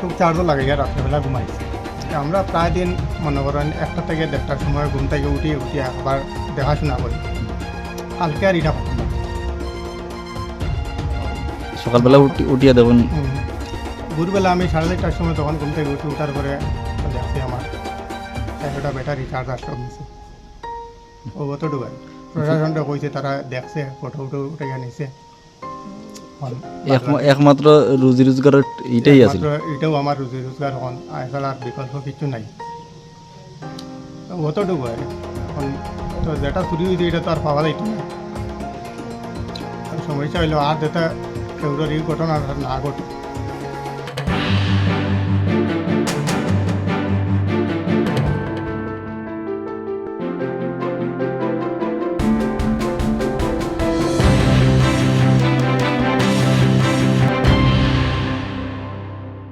খুব চার্জও লাগে রাত্রেবেলা ঘুমাইছি। আমরা প্রায় দিন মনে করেন 1টা থেকে 1:30টার সময় ঘুম থেকে উঠিয়ে আবার দেখাশোনা করি। কালকে আর এটা করতাম না। সকালবেলা উঠিয়া দেবেন। ভোরবেলা আমি 4:30টার সময় তখন ঘুম থেকে উঠার পরে দেখছি আমার 4টা ব্যাটারি চার্জ আর সব নিছে। ও অতটুকু প্রশাসনটা কইছে, তারা দেখছে, ফটো উঠে নিছে। একমাত্র রুজি রোজগারের এটাই আছে। এটাও আমার রুজি রোজগার হন, এছাড়া আর বিকল্প কিছু নাই। অতটুকু আর এখন তো যেটা চুরি হয়েছে এটা তো আর পাওয়া যাইতো না। সমস্যা হইলো আর যেটা কেউর এই ঘটনা না ঘটে।